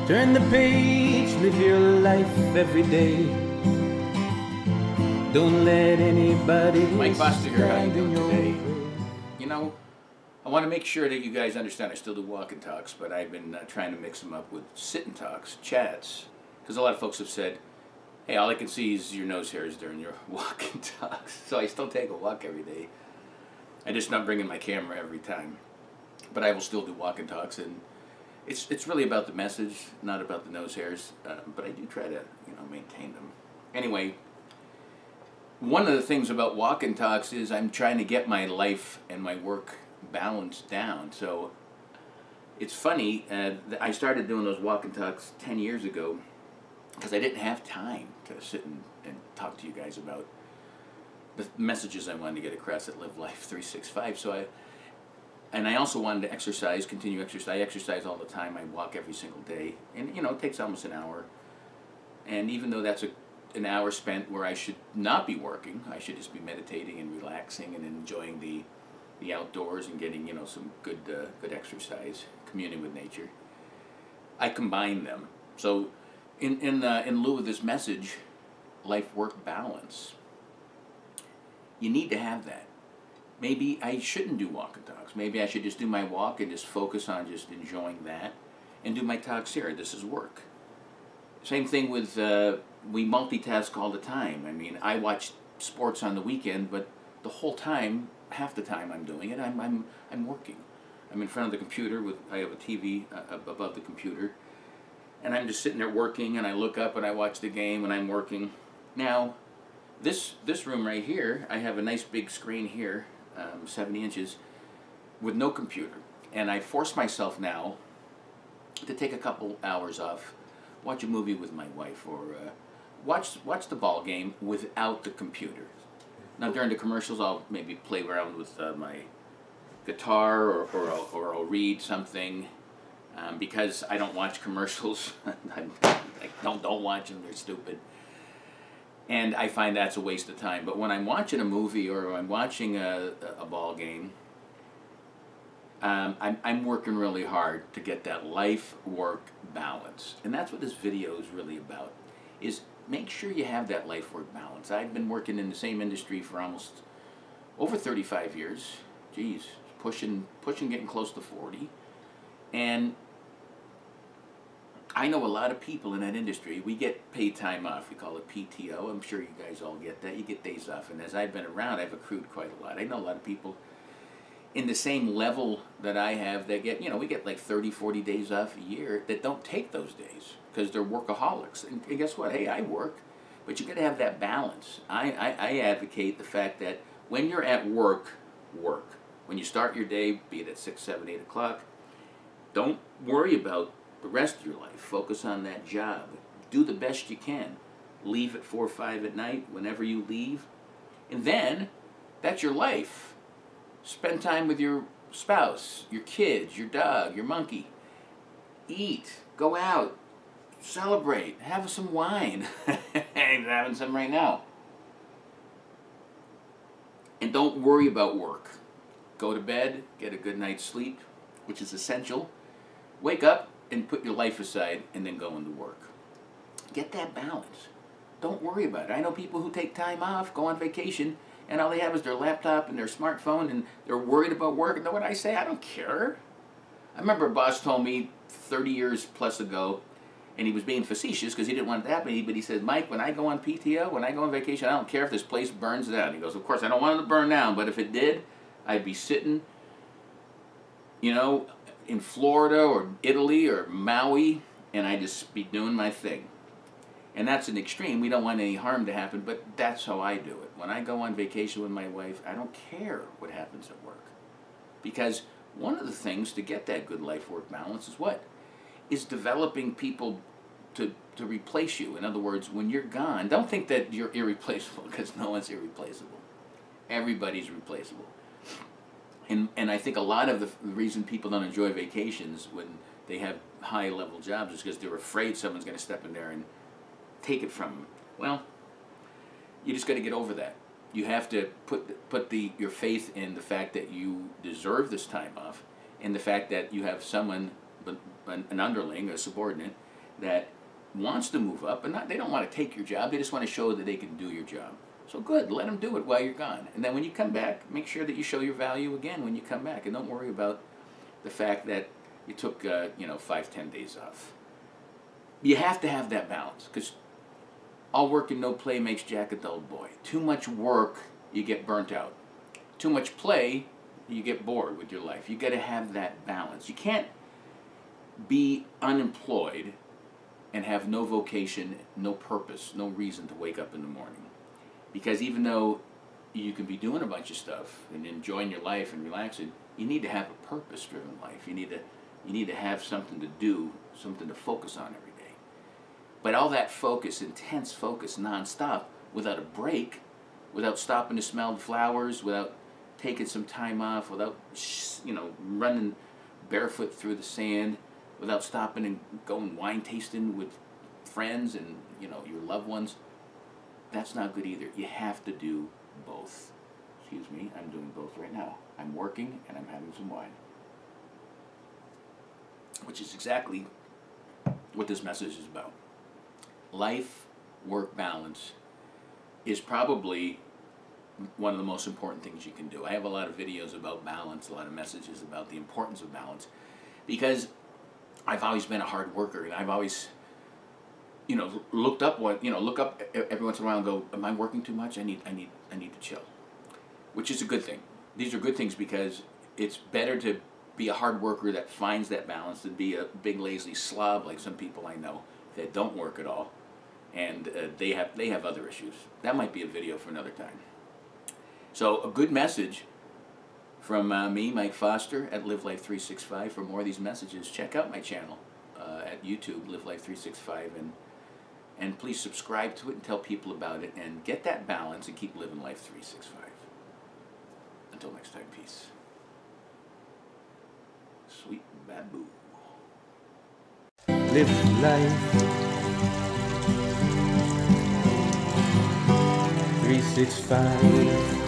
Turn the page, live your life every day. Don't let anybody Mike Buster here, how you stand in doing your today? way. You know, I want to make sure that you guys understand I still do walk and talks, but I've been trying to mix them up with sit and talks, chats, because a lot of folks have said, hey, all I can see is your nose hairs during your walk and talks. So I still take a walk every day. I just not bringing my camera every time, but I will still do walk and talks, and it's really about the message, not about the nose hairs, but I do try to maintain them. Anyway, one of the things about walk and talks is I'm trying to get my life and my work balance down. So it's funny, I started doing those walk and talks 10 years ago because I didn't have time to sit and talk to you guys about the messages I wanted to get across at Live Life 365. So I also wanted to exercise, continue exercise. I exercise all the time. I walk every single day, and it takes almost an hour. And even though that's an hour spent where I should not be working, I should just be meditating and relaxing and enjoying the outdoors and getting some good exercise, communing with nature. I combine them. So in lieu of this message, life-work balance, you need to have that. Maybe I shouldn't do walk and talks. Maybe I should just do my walk and just focus on just enjoying that, and do my talks here. This is work. Same thing with we multitask all the time. I mean, I watch sports on the weekend, but the whole time, half the time I'm doing it, I'm working. I'm in front of the computer I have a TV above the computer, and I'm just sitting there working, and I look up and I watch the game and I'm working. Now, this room right here, I have a nice big screen here, 70 inches, with no computer, and I force myself now to take a couple hours off, watch a movie with my wife, or watch the ball game without the computer. Now during the commercials, I'll maybe play around with my guitar, or I'll read something, because I don't watch commercials. I don't watch them; they're stupid. And I find that's a waste of time. But when I'm watching a movie or I'm watching a ball game, I'm working really hard to get that life-work balance. And that's what this video is really about, is make sure you have that life-work balance. I've been working in the same industry for almost over 35 years. Geez, pushing getting close to 40. And I know a lot of people in that industry, we get paid time off. We call it PTO. I'm sure you guys all get that. You get days off. And as I've been around, I've accrued quite a lot. I know a lot of people in the same level that I have that get, we get like 30, 40 days off a year that don't take those days because they're workaholics. And guess what? Hey, I work, but you got to have that balance. I advocate the fact that when you're at work, work. When you start your day, be it at 6, 7, 8 o'clock, don't worry about the rest of your life. Focus on that job. Do the best you can. Leave at 4 or 5 at night whenever you leave. And then, that's your life. Spend time with your spouse, your kids, your dog, your monkey. Eat. Go out. Celebrate. Have some wine. I'm having some right now. And don't worry about work. Go to bed, get a good night's sleep, which is essential. Wake up and put your life aside and then go into work. Get that balance. Don't worry about it. I know people who take time off, go on vacation, and all they have is their laptop and their smartphone, and they're worried about work. And know what I say? I don't care. I remember a boss told me 30 years plus ago, and he was being facetious because he didn't want it to happen, but he said, Mike, when I go on PTO, when I go on vacation, I don't care if this place burns down. He goes, of course, I don't want it to burn down, but if it did, I'd be sitting, in Florida or Italy or Maui, and I'd just be doing my thing. And that's an extreme. We don't want any harm to happen, but that's how I do it. When I go on vacation with my wife, I don't care what happens at work. Because one of the things to get that good life-work balance is what? Is developing people to replace you. In other words, when you're gone, don't think that you're irreplaceable, because no one's irreplaceable. Everybody's replaceable. And I think a lot of the reason people don't enjoy vacations when they have high-level jobs is because they're afraid someone's going to step in there and take it from them. Well, you just got to get over that. You have to put your faith in the fact that you deserve this time off, and the fact that you have someone, an underling, a subordinate, that wants to move up, but they don't want to take your job. They just want to show that they can do your job. So good, let them do it while you're gone. And then when you come back, make sure that you show your value again when you come back. And don't worry about the fact that you took, 5-10 days off. You have to have that balance, because all work and no play makes Jack a dull boy. Too much work, you get burnt out. Too much play, you get bored with your life. You got to have that balance. You can't be unemployed and have no vocation, no purpose, no reason to wake up in the morning. Because even though you can be doing a bunch of stuff and enjoying your life and relaxing, you need to have a purpose-driven life. You need to have something to do, something to focus on every day. But all that focus, intense focus, nonstop, without a break, without stopping to smell the flowers, without taking some time off, without running barefoot through the sand, without stopping and going wine tasting with friends and your loved ones, that's not good either. You have to do both. Excuse me, I'm doing both right now. I'm working and I'm having some wine. Which is exactly what this message is about. Life-work balance is probably one of the most important things you can do. I have a lot of videos about balance, a lot of messages about the importance of balance, because I've always been a hard worker, and I've always look up every once in a while and go, am I working too much? I need to chill. Which is a good thing. These are good things, because it's better to be a hard worker that finds that balance than be a big lazy slob like some people I know that don't work at all, and they have other issues. That might be a video for another time. So a good message from me, Mike Foster, at Live Life 365. For more of these messages, check out my channel at YouTube, Live Life 365, and please subscribe to it and tell people about it, and get that balance and keep living life 365. Until next time, peace. Sweet baboo. Live life 365.